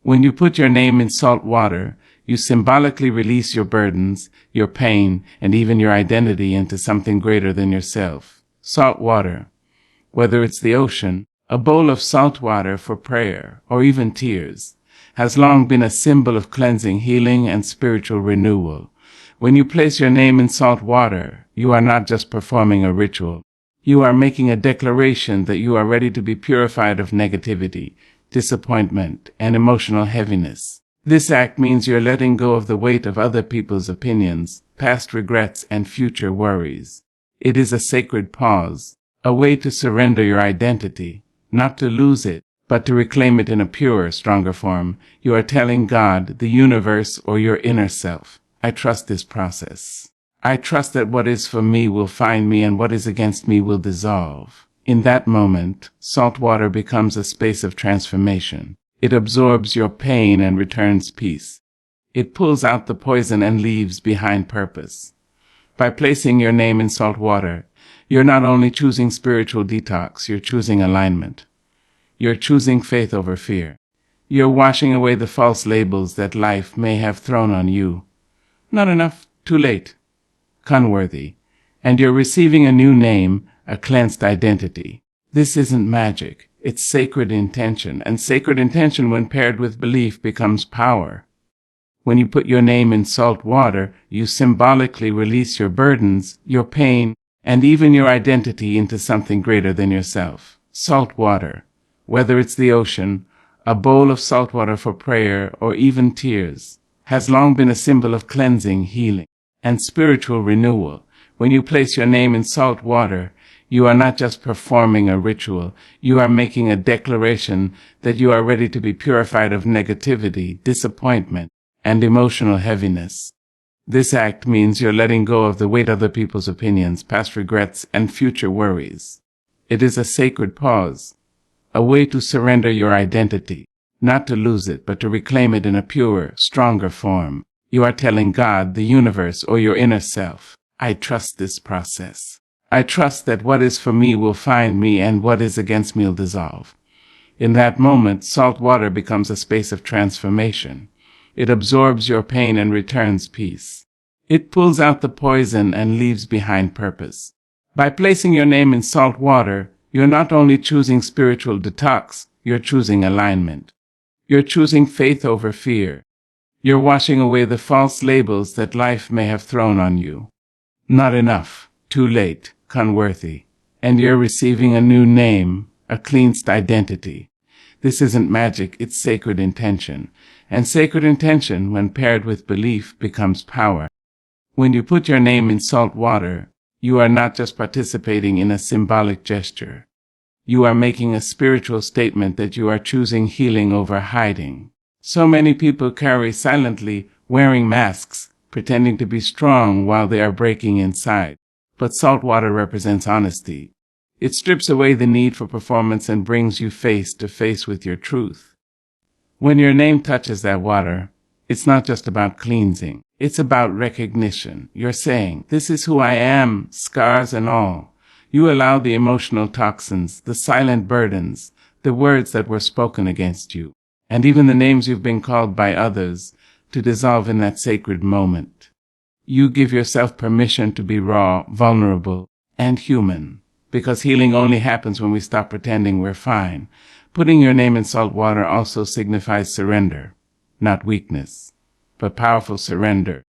When you put your name in salt water, you symbolically release your burdens, your pain, and even your identity into something greater than yourself. Salt water, whether it's the ocean, a bowl of salt water for prayer, or even tears, has long been a symbol of cleansing, healing, and spiritual renewal. When you place your name in salt water, you are not just performing a ritual. You are making a declaration that you are ready to be purified of negativity, disappointment, and emotional heaviness. This act means you're letting go of the weight of other people's opinions, past regrets, and future worries. It is a sacred pause, a way to surrender your identity, not to lose it, but to reclaim it in a purer, stronger form. You are telling God, the universe, or your inner self, I trust this process. I trust that what is for me will find me and what is against me will dissolve. In that moment, salt water becomes a space of transformation. It absorbs your pain and returns peace. It pulls out the poison and leaves behind purpose. By placing your name in salt water, you're not only choosing spiritual detox, you're choosing alignment. You're choosing faith over fear. You're washing away the false labels that life may have thrown on you. Not enough, too late, unworthy. And you're receiving a new name, a cleansed identity. This isn't magic, it's sacred intention, and sacred intention when paired with belief becomes power. When you put your name in salt water, you symbolically release your burdens, your pain, and even your identity into something greater than yourself. Salt water, whether it's the ocean, a bowl of salt water for prayer, or even tears, has long been a symbol of cleansing, healing, and spiritual renewal. When you place your name in salt water, you are not just performing a ritual, you are making a declaration that you are ready to be purified of negativity, disappointment, and emotional heaviness. This act means you're letting go of the weight of other people's opinions, past regrets, and future worries. It is a sacred pause, a way to surrender your identity, not to lose it, but to reclaim it in a purer, stronger form. You are telling God, the universe, or your inner self, I trust this process. I trust that what is for me will find me and what is against me will dissolve. In that moment, salt water becomes a space of transformation. It absorbs your pain and returns peace. It pulls out the poison and leaves behind purpose. By placing your name in salt water, you're not only choosing spiritual detox, you're choosing alignment. You're choosing faith over fear. You're washing away the false labels that life may have thrown on you. Not enough, too late, unworthy. And you're receiving a new name, a cleansed identity. This isn't magic, it's sacred intention. And sacred intention, when paired with belief, becomes power. When you put your name in salt water, you are not just participating in a symbolic gesture. You are making a spiritual statement that you are choosing healing over hiding. So many people carry silently, wearing masks, pretending to be strong while they are breaking inside. But salt water represents honesty. It strips away the need for performance and brings you face to face with your truth. When your name touches that water, it's not just about cleansing. It's about recognition. You're saying, this is who I am, scars and all. You allow the emotional toxins, the silent burdens, the words that were spoken against you, and even the names you've been called by others, to dissolve in that sacred moment. You give yourself permission to be raw, vulnerable, and human, because healing only happens when we stop pretending we're fine. Putting your name in salt water also signifies surrender, not weakness, but powerful surrender.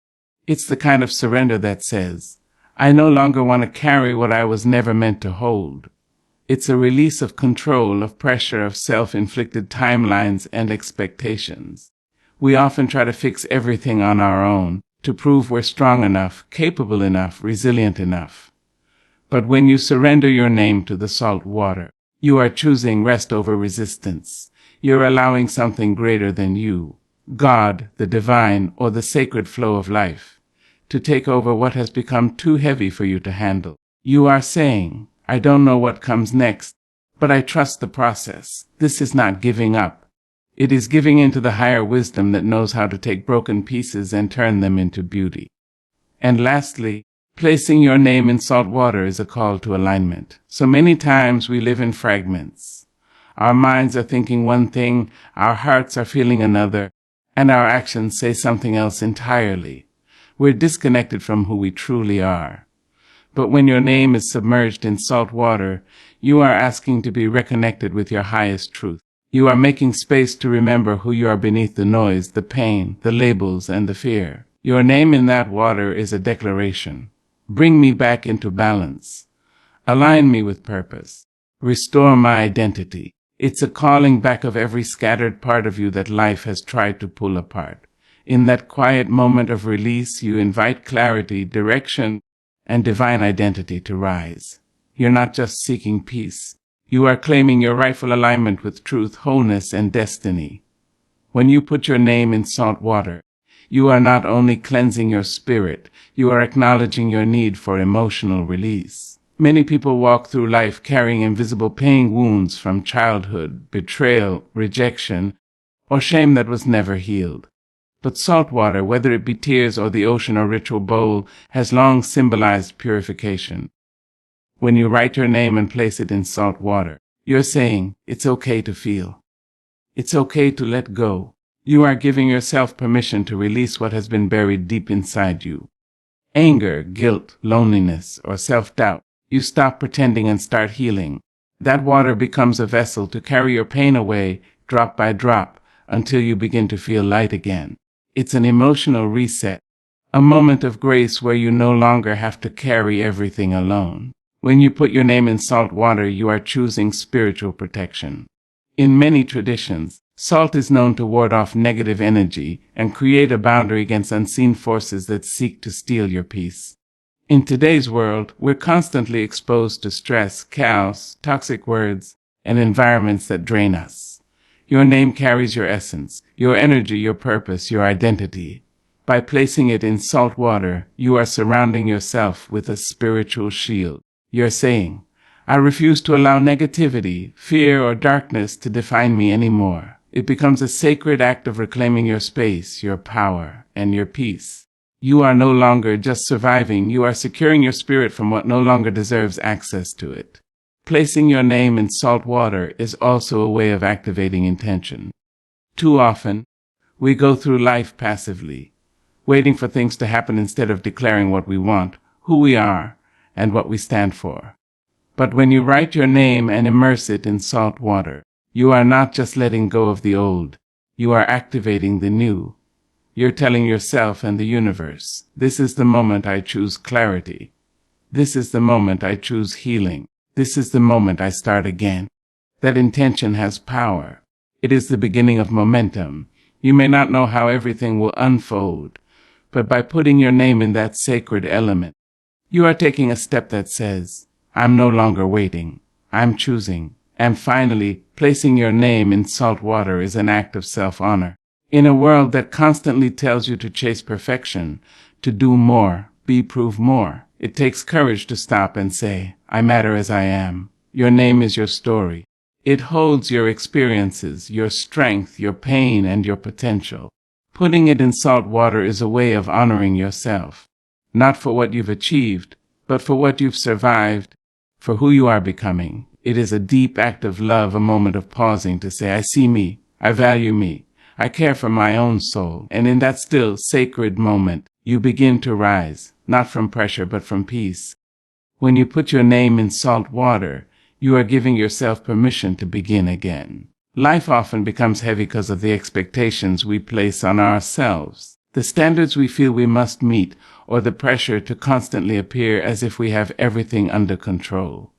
It's the kind of surrender that says, I no longer want to carry what I was never meant to hold. It's a release of control, of pressure, of self-inflicted timelines and expectations. We often try to fix everything on our own, to prove we're strong enough, capable enough, resilient enough. But when you surrender your name to the salt water, you are choosing rest over resistance. You're allowing something greater than you, God, the divine, or the sacred flow of life, to take over what has become too heavy for you to handle. You are saying, I don't know what comes next, but I trust the process. This is not giving up. It is giving into the higher wisdom that knows how to take broken pieces and turn them into beauty. And lastly, placing your name in salt water is a call to alignment. So many times we live in fragments. Our minds are thinking one thing, our hearts are feeling another, and our actions say something else entirely. We're disconnected from who we truly are. But when your name is submerged in salt water, you are asking to be reconnected with your highest truth. You are making space to remember who you are beneath the noise, the pain, the labels, and the fear. Your name in that water is a declaration. Bring me back into balance. Align me with purpose. Restore my identity. It's a calling back of every scattered part of you that life has tried to pull apart. In that quiet moment of release, you invite clarity, direction, and divine identity to rise. You're not just seeking peace. You are claiming your rightful alignment with truth, wholeness, and destiny. When you put your name in salt water, you are not only cleansing your spirit, you are acknowledging your need for emotional release. Many people walk through life carrying invisible pain wounds from childhood, betrayal, rejection, or shame that was never healed. But salt water, whether it be tears or the ocean or ritual bowl, has long symbolized purification. When you write your name and place it in salt water, you're saying, it's okay to feel. It's okay to let go. You are giving yourself permission to release what has been buried deep inside you. Anger, guilt, loneliness, or self-doubt. You stop pretending and start healing. That water becomes a vessel to carry your pain away, drop by drop, until you begin to feel light again. It's an emotional reset, a moment of grace where you no longer have to carry everything alone. When you put your name in salt water, you are choosing spiritual protection. In many traditions, salt is known to ward off negative energy and create a boundary against unseen forces that seek to steal your peace. In today's world, we're constantly exposed to stress, chaos, toxic words, and environments that drain us. Your name carries your essence, your energy, your purpose, your identity. By placing it in salt water, you are surrounding yourself with a spiritual shield. You're saying, I refuse to allow negativity, fear, or darkness to define me anymore. It becomes a sacred act of reclaiming your space, your power, and your peace. You are no longer just surviving, you are securing your spirit from what no longer deserves access to it. Placing your name in salt water is also a way of activating intention. Too often, we go through life passively, waiting for things to happen instead of declaring what we want, who we are, and what we stand for. But when you write your name and immerse it in salt water, you are not just letting go of the old, you are activating the new. You're telling yourself and the universe, this is the moment I choose clarity. This is the moment I choose healing. This is the moment I start again. That intention has power. It is the beginning of momentum. You may not know how everything will unfold, but by putting your name in that sacred element, you are taking a step that says, I'm no longer waiting. I'm choosing. And finally, placing your name in salt water is an act of self-honor. In a world that constantly tells you to chase perfection, to do more, prove more, it takes courage to stop and say, I matter as I am. Your name is your story. It holds your experiences, your strength, your pain, and your potential. Putting it in salt water is a way of honoring yourself, not for what you've achieved, but for what you've survived, for who you are becoming. It is a deep act of love, a moment of pausing to say, I see me, I value me. I care for my own soul, and in that still, sacred moment, you begin to rise, not from pressure, but from peace. When you put your name in salt water, you are giving yourself permission to begin again. Life often becomes heavy because of the expectations we place on ourselves, the standards we feel we must meet, or the pressure to constantly appear as if we have everything under control.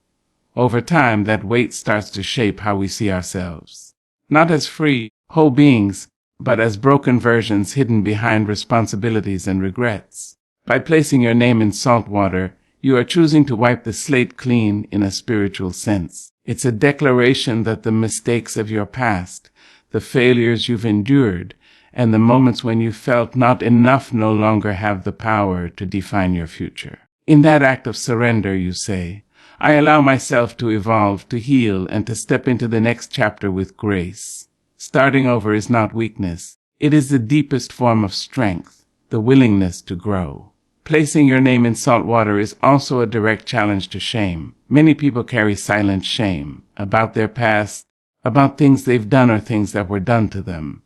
Over time, that weight starts to shape how we see ourselves. Not as free, whole beings, but as broken versions hidden behind responsibilities and regrets. By placing your name in salt water, you are choosing to wipe the slate clean in a spiritual sense. It's a declaration that the mistakes of your past, the failures you've endured, and the moments when you felt not enough no longer have the power to define your future. In that act of surrender, you say, I allow myself to evolve, to heal, and to step into the next chapter with grace. Starting over is not weakness. It is the deepest form of strength, the willingness to grow. Placing your name in salt water is also a direct challenge to shame. Many people carry silent shame about their past, about things they've done or things that were done to them.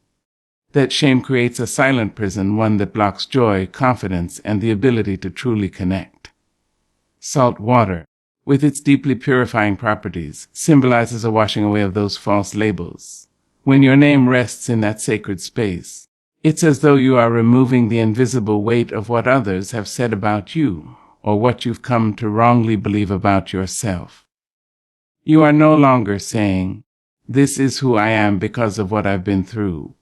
That shame creates a silent prison, one that blocks joy, confidence, and the ability to truly connect. Salt water, with its deeply purifying properties, symbolizes a washing away of those false labels. When your name rests in that sacred space, it's as though you are removing the invisible weight of what others have said about you, or what you've come to wrongly believe about yourself. You are no longer saying, "This is who I am because of what I've been through."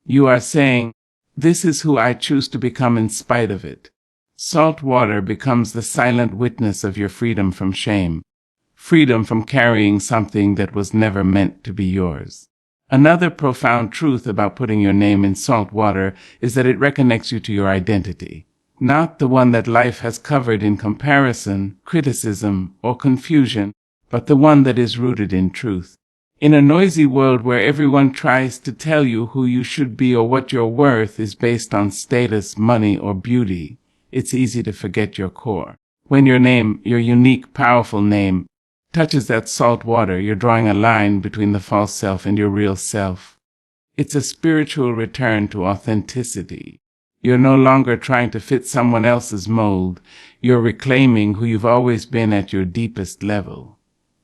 You are saying, "This is who I choose to become in spite of it." Salt water becomes the silent witness of your freedom from shame, freedom from carrying something that was never meant to be yours. Another profound truth about putting your name in salt water is that it reconnects you to your identity, not the one that life has covered in comparison, criticism, or confusion, but the one that is rooted in truth. In a noisy world where everyone tries to tell you who you should be or what your worth is based on status, money, or beauty, it's easy to forget your core. When your name, your unique, powerful name, touches that salt water, you're drawing a line between the false self and your real self. It's a spiritual return to authenticity. You're no longer trying to fit someone else's mold. You're reclaiming who you've always been at your deepest level.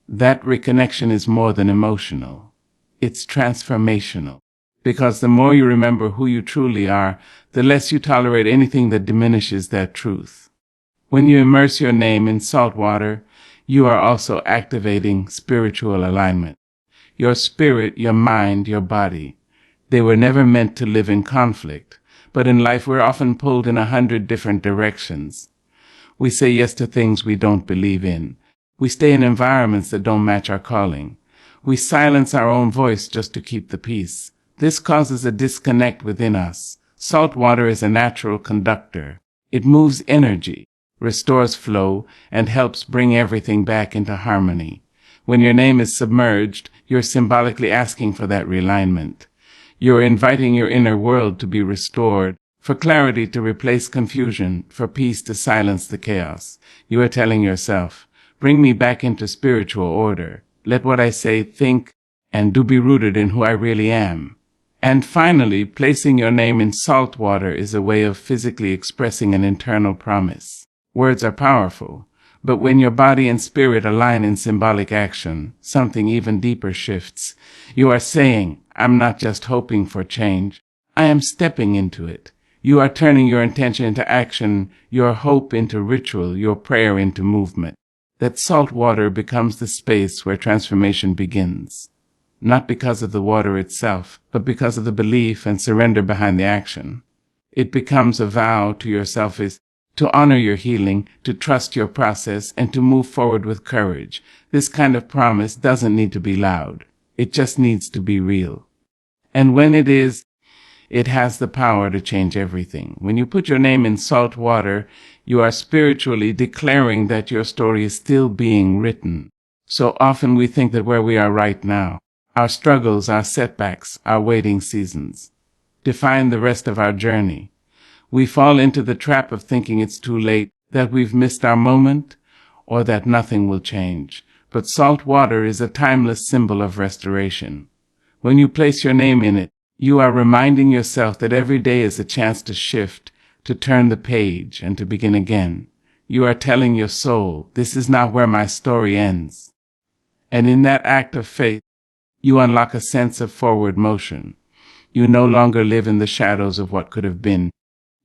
That reconnection is more than emotional. It's transformational. Because the more you remember who you truly are, the less you tolerate anything that diminishes that truth. When you immerse your name in salt water, you are also activating spiritual alignment. Your spirit, your mind, your body, they were never meant to live in conflict, but in life we're often pulled in 100 different directions. We say yes to things we don't believe in. We stay in environments that don't match our calling. We silence our own voice just to keep the peace. This causes a disconnect within us. Salt water is a natural conductor. It moves energy, restores flow, and helps bring everything back into harmony. When your name is submerged, you're symbolically asking for that realignment. You're inviting your inner world to be restored, for clarity to replace confusion, for peace to silence the chaos. You are telling yourself, "Bring me back into spiritual order. Let what I say, think, and do be rooted in who I really am." And finally, placing your name in salt water is a way of physically expressing an internal promise. Words are powerful, but when your body and spirit align in symbolic action, something even deeper shifts. You are saying, "I'm not just hoping for change. I am stepping into it." You are turning your intention into action, your hope into ritual, your prayer into movement. That salt water becomes the space where transformation begins. Not because of the water itself, but because of the belief and surrender behind the action. It becomes a vow to yourself to honor your healing, to trust your process, and to move forward with courage. This kind of promise doesn't need to be loud. It just needs to be real. And when it is, it has the power to change everything. When you put your name in salt water, you are spiritually declaring that your story is still being written. So often we think that where we are right now, our struggles, our setbacks, our waiting seasons, define the rest of our journey. We fall into the trap of thinking it's too late, that we've missed our moment, or that nothing will change. But salt water is a timeless symbol of restoration. When you place your name in it, you are reminding yourself that every day is a chance to shift, to turn the page, and to begin again. You are telling your soul, "This is not where my story ends." And in that act of faith, you unlock a sense of forward motion. You no longer live in the shadows of what could have been.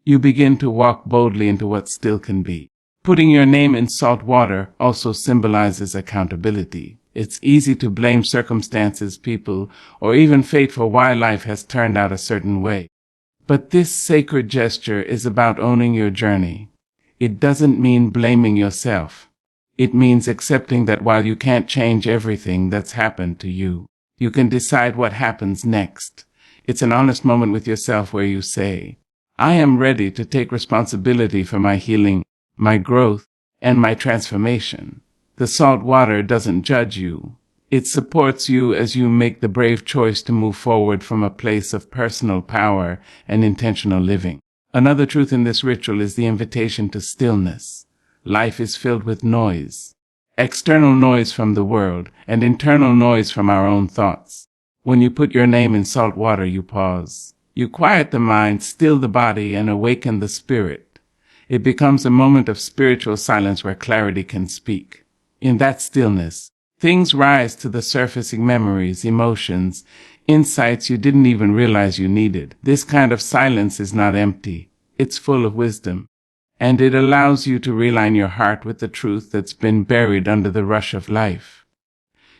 You begin to walk boldly into what still can be. Putting your name in salt water also symbolizes accountability. It's easy to blame circumstances, people, or even fate for why life has turned out a certain way. But this sacred gesture is about owning your journey. It doesn't mean blaming yourself. It means accepting that while you can't change everything that's happened to you, you can decide what happens next. It's an honest moment with yourself where you say, "I am ready to take responsibility for my healing, my growth, and my transformation." The salt water doesn't judge you. It supports you as you make the brave choice to move forward from a place of personal power and intentional living. Another truth in this ritual is the invitation to stillness. Life is filled with noise, external noise from the world, and internal noise from our own thoughts. When you put your name in salt water, you pause. You quiet the mind, still the body, and awaken the spirit. It becomes a moment of spiritual silence where clarity can speak. In that stillness, things rise to the surfacing: memories, emotions, insights you didn't even realize you needed. This kind of silence is not empty. It's full of wisdom. And it allows you to realign your heart with the truth that's been buried under the rush of life.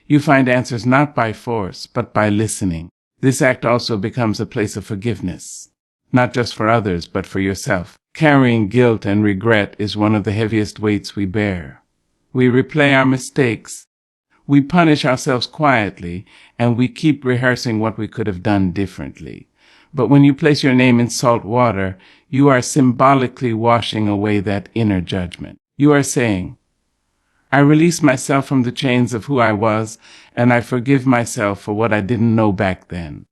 You find answers not by force, but by listening. This act also becomes a place of forgiveness, not just for others, but for yourself. Carrying guilt and regret is one of the heaviest weights we bear. We replay our mistakes, we punish ourselves quietly, and we keep rehearsing what we could have done differently. But when you place your name in salt water, you are symbolically washing away that inner judgment. You are saying, I release myself from the chains of who I was, and I forgive myself for what I didn't know back then.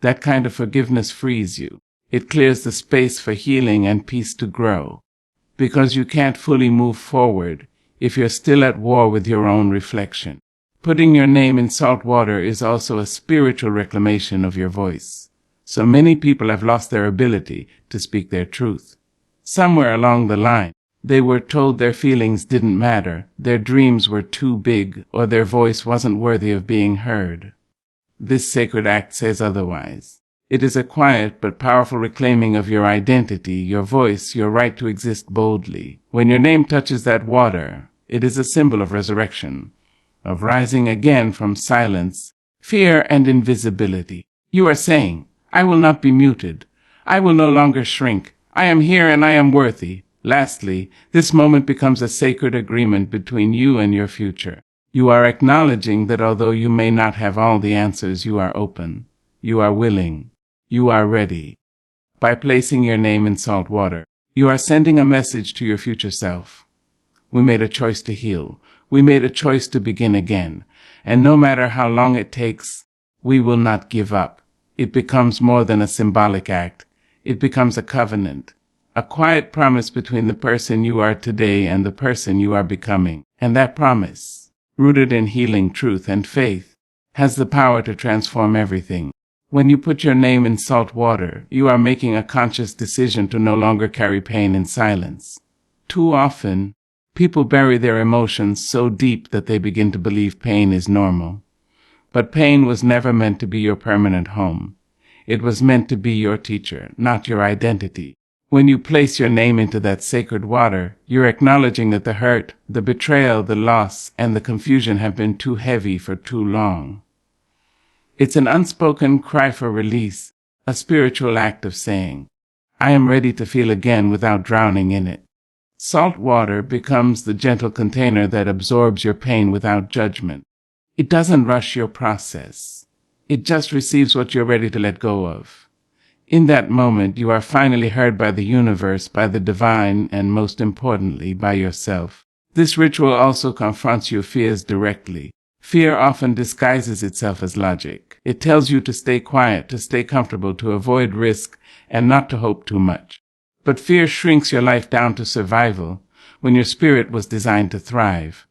That kind of forgiveness frees you. It clears the space for healing and peace to grow, because you can't fully move forward if you're still at war with your own reflection. Putting your name in salt water is also a spiritual reclamation of your voice. So many people have lost their ability to speak their truth. Somewhere along the line, they were told their feelings didn't matter, their dreams were too big, or their voice wasn't worthy of being heard. This sacred act says otherwise. It is a quiet but powerful reclaiming of your identity, your voice, your right to exist boldly. When your name touches that water, it is a symbol of resurrection, of rising again from silence, fear, and invisibility. You are saying, I will not be muted. I will no longer shrink. I am here and I am worthy. Lastly, this moment becomes a sacred agreement between you and your future. You are acknowledging that although you may not have all the answers, you are open, you are willing, you are ready. By placing your name in salt water, you are sending a message to your future self. We made a choice to heal. We made a choice to begin again. And no matter how long it takes, we will not give up. It becomes more than a symbolic act. It becomes a covenant. A quiet promise between the person you are today and the person you are becoming. And that promise, rooted in healing, truth, and faith, has the power to transform everything. When you put your name in salt water, you are making a conscious decision to no longer carry pain in silence. Too often, people bury their emotions so deep that they begin to believe pain is normal. But pain was never meant to be your permanent home. It was meant to be your teacher, not your identity. When you place your name into that sacred water, you're acknowledging that the hurt, the betrayal, the loss, and the confusion have been too heavy for too long. It's an unspoken cry for release, a spiritual act of saying, I am ready to feel again without drowning in it. Salt water becomes the gentle container that absorbs your pain without judgment. It doesn't rush your process. It just receives what you're ready to let go of. In that moment, you are finally heard by the universe, by the divine, and most importantly, by yourself. This ritual also confronts your fears directly. Fear often disguises itself as logic. It tells you to stay quiet, to stay comfortable, to avoid risk, and not to hope too much. But fear shrinks your life down to survival when your spirit was designed to thrive.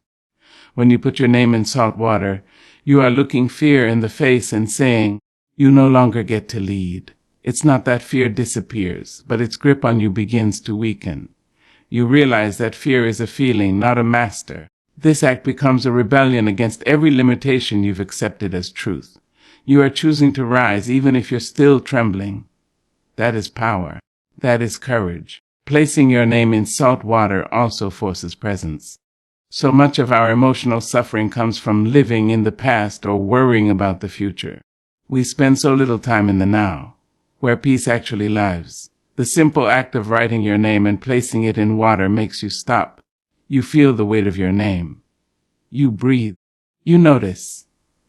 When you put your name in salt water, you are looking fear in the face and saying, you no longer get to lead. It's not that fear disappears, but its grip on you begins to weaken. You realize that fear is a feeling, not a master. This act becomes a rebellion against every limitation you've accepted as truth. You are choosing to rise even if you're still trembling. That is power. That is courage. Placing your name in salt water also forces presence. So much of our emotional suffering comes from living in the past or worrying about the future. We spend so little time in the now, where peace actually lives. The simple act of writing your name and placing it in water makes you stop. You feel the weight of your name. You breathe. You notice.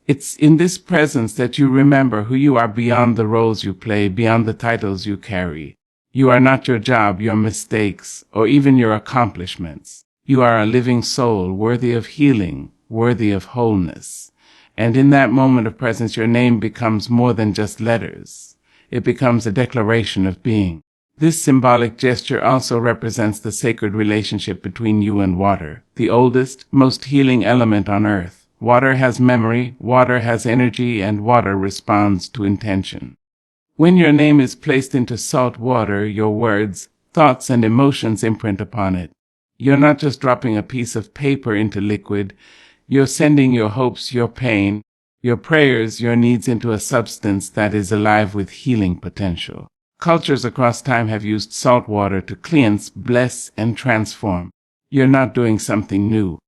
It's in this presence that you remember who you are beyond the roles you play, beyond the titles you carry. You are not your job, your mistakes, or even your accomplishments. You are a living soul, worthy of healing, worthy of wholeness. And in that moment of presence, your name becomes more than just letters. It becomes a declaration of being. This symbolic gesture also represents the sacred relationship between you and water, the oldest, most healing element on earth. Water has memory, water has energy, and water responds to intention. When your name is placed into salt water, your words, thoughts, and emotions imprint upon it. You're not just dropping a piece of paper into liquid, you're sending your hopes, your pain, your prayers, your needs into a substance that is alive with healing potential. Cultures across time have used salt water to cleanse, bless, and transform. You're not doing something new.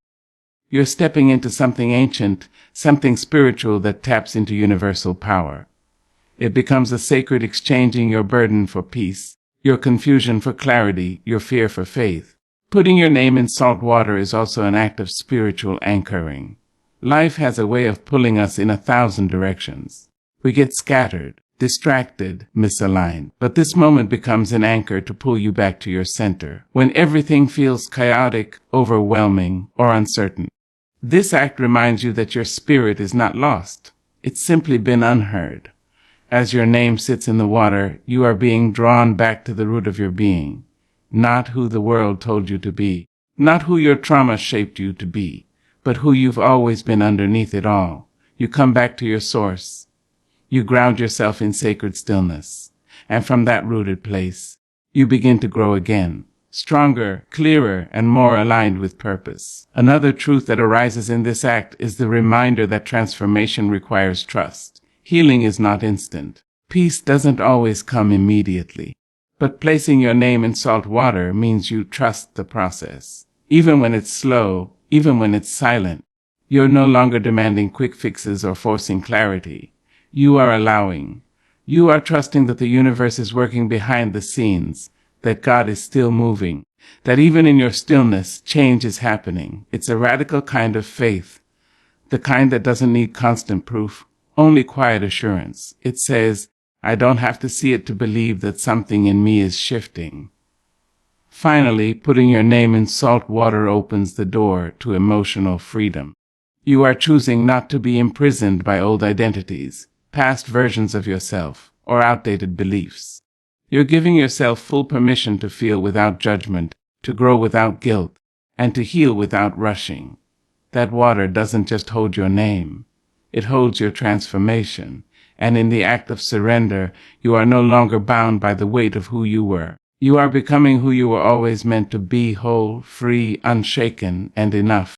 You're stepping into something ancient, something spiritual that taps into universal power. It becomes a sacred exchanging your burden for peace, your confusion for clarity, your fear for faith. Putting your name in salt water is also an act of spiritual anchoring. Life has a way of pulling us in 1,000 directions. We get scattered, distracted, misaligned. But this moment becomes an anchor to pull you back to your center, when everything feels chaotic, overwhelming, or uncertain. This act reminds you that your spirit is not lost. It's simply been unheard. As your name sits in the water, you are being drawn back to the root of your being, not who the world told you to be, not who your trauma shaped you to be, but who you've always been underneath it all. You come back to your source. You ground yourself in sacred stillness, and from that rooted place, you begin to grow again, stronger, clearer, and more aligned with purpose. Another truth that arises in this act is the reminder that transformation requires trust. Healing is not instant. Peace doesn't always come immediately. But placing your name in salt water means you trust the process. Even when it's slow, even when it's silent, you're no longer demanding quick fixes or forcing clarity. You are allowing. You are trusting that the universe is working behind the scenes, that God is still moving, that even in your stillness, change is happening. It's a radical kind of faith, the kind that doesn't need constant proof, only quiet assurance. It says, I don't have to see it to believe that something in me is shifting. Finally, putting your name in salt water opens the door to emotional freedom. You are choosing not to be imprisoned by old identities, past versions of yourself, or outdated beliefs. You're giving yourself full permission to feel without judgment, to grow without guilt, and to heal without rushing. That water doesn't just hold your name. It holds your transformation, and in the act of surrender, you are no longer bound by the weight of who you were. You are becoming who you were always meant to be, whole, free, unshaken, and enough.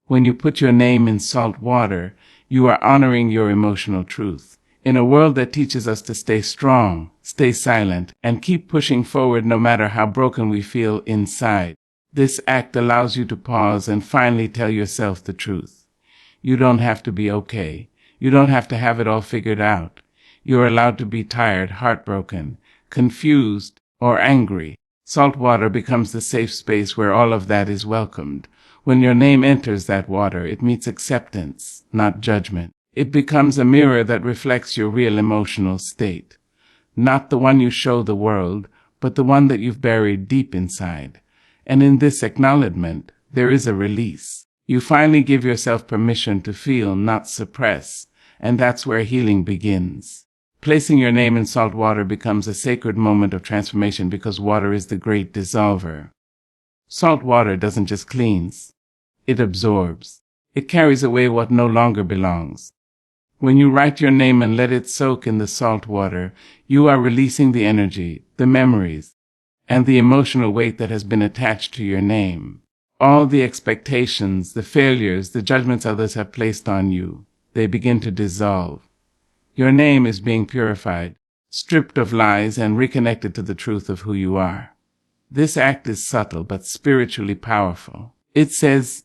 When you put your name in salt water, you are honoring your emotional truth. In a world that teaches us to stay strong, stay silent, and keep pushing forward no matter how broken we feel inside, this act allows you to pause and finally tell yourself the truth. You don't have to be okay. You don't have to have it all figured out. You're allowed to be tired, heartbroken, confused, or angry. Salt water becomes the safe space where all of that is welcomed. When your name enters that water, it meets acceptance, not judgment. It becomes a mirror that reflects your real emotional state. Not the one you show the world, but the one that you've buried deep inside. And in this acknowledgement, there is a release. You finally give yourself permission to feel, not suppress, and that's where healing begins. Placing your name in salt water becomes a sacred moment of transformation because water is the great dissolver. Salt water doesn't just cleanse, it absorbs. It carries away what no longer belongs. When you write your name and let it soak in the salt water, you are releasing the energy, the memories, and the emotional weight that has been attached to your name. All the expectations, the failures, the judgments others have placed on you, they begin to dissolve. Your name is being purified, stripped of lies, and reconnected to the truth of who you are. This act is subtle but spiritually powerful. It says,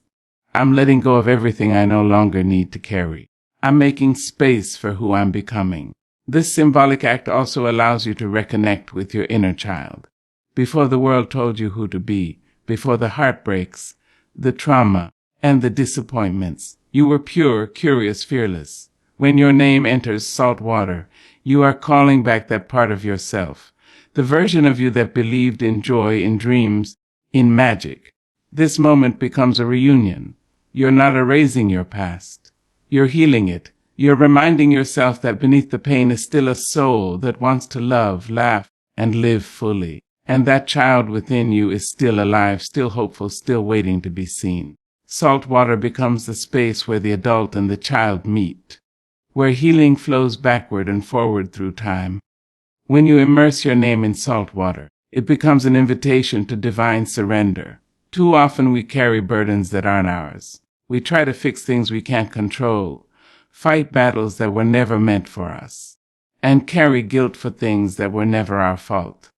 I'm letting go of everything I no longer need to carry. I'm making space for who I'm becoming. This symbolic act also allows you to reconnect with your inner child. Before the world told you who to be, before the heartbreaks, the trauma, and the disappointments, you were pure, curious, fearless. When your name enters salt water, you are calling back that part of yourself, the version of you that believed in joy, in dreams, in magic. This moment becomes a reunion. You're not erasing your past. You're healing it. You're reminding yourself that beneath the pain is still a soul that wants to love, laugh, and live fully. And that child within you is still alive, still hopeful, still waiting to be seen. Salt water becomes the space where the adult and the child meet, where healing flows backward and forward through time. When you immerse your name in salt water, it becomes an invitation to divine surrender. Too often we carry burdens that aren't ours. We try to fix things we can't control, fight battles that were never meant for us, and carry guilt for things that were never our fault.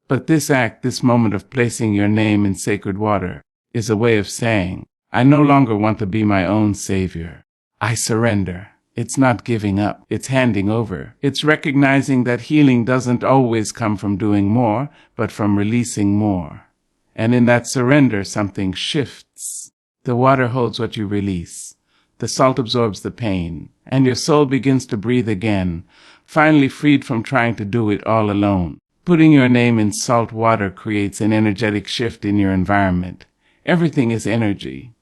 But this act, this moment of placing your name in sacred water, is a way of saying, I no longer want to be my own savior. I surrender. It's not giving up. It's handing over. It's recognizing that healing doesn't always come from doing more, but from releasing more. And in that surrender, something shifts. The water holds what you release. The salt absorbs the pain, and your soul begins to breathe again, finally freed from trying to do it all alone. Putting your name in salt water creates an energetic shift in your environment. Everything is energy.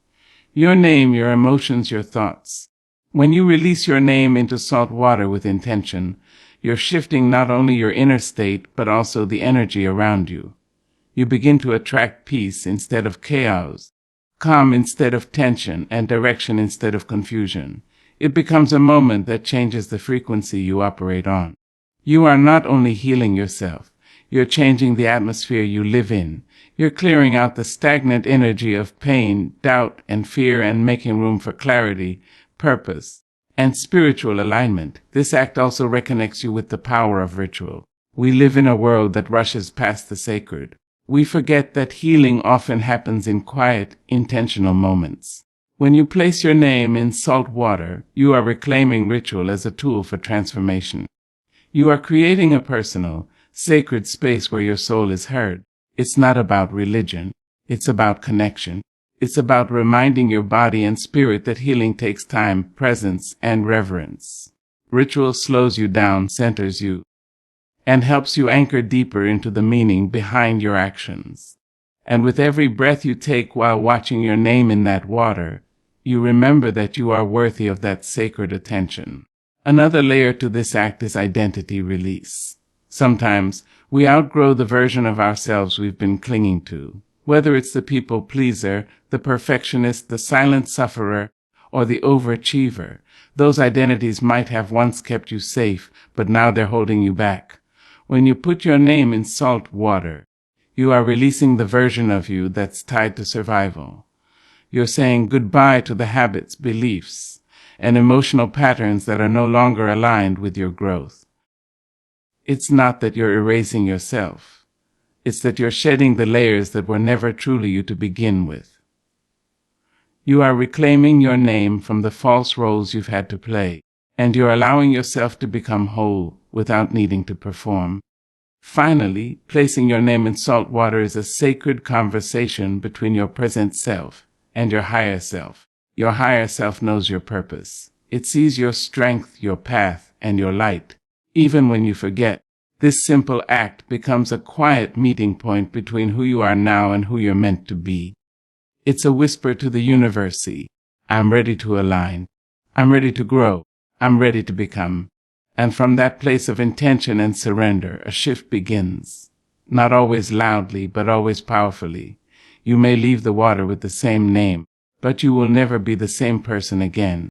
Your name, your emotions, your thoughts. When you release your name into salt water with intention, you're shifting not only your inner state, but also the energy around you. You begin to attract peace instead of chaos, calm instead of tension, and direction instead of confusion. It becomes a moment that changes the frequency you operate on. You are not only healing yourself, you're changing the atmosphere you live in. You're clearing out the stagnant energy of pain, doubt, and fear, and making room for clarity, purpose, and spiritual alignment. This act also reconnects you with the power of ritual. We live in a world that rushes past the sacred. We forget that healing often happens in quiet, intentional moments. When you place your name in salt water, you are reclaiming ritual as a tool for transformation. You are creating a personal, sacred space where your soul is heard. It's not about religion. It's about connection. It's about reminding your body and spirit that healing takes time, presence, and reverence. Ritual slows you down, centers you, and helps you anchor deeper into the meaning behind your actions. And with every breath you take while watching your name in that water, you remember that you are worthy of that sacred attention. Another layer to this act is identity release. Sometimes we outgrow the version of ourselves we've been clinging to. Whether it's the people pleaser, the perfectionist, the silent sufferer, or the overachiever, those identities might have once kept you safe, but now they're holding you back. When you put your name in salt water, you are releasing the version of you that's tied to survival. You're saying goodbye to the habits, beliefs, and emotional patterns that are no longer aligned with your growth. It's not that you're erasing yourself. It's that you're shedding the layers that were never truly you to begin with. You are reclaiming your name from the false roles you've had to play, and you're allowing yourself to become whole without needing to perform. Finally, placing your name in salt water is a sacred conversation between your present self and your higher self. Your higher self knows your purpose. It sees your strength, your path, and your light. Even when you forget, this simple act becomes a quiet meeting point between who you are now and who you're meant to be. It's a whisper to the universe. I'm ready to align. I'm ready to grow. I'm ready to become. And from that place of intention and surrender, a shift begins. Not always loudly, but always powerfully. You may leave the water with the same name, but you will never be the same person again.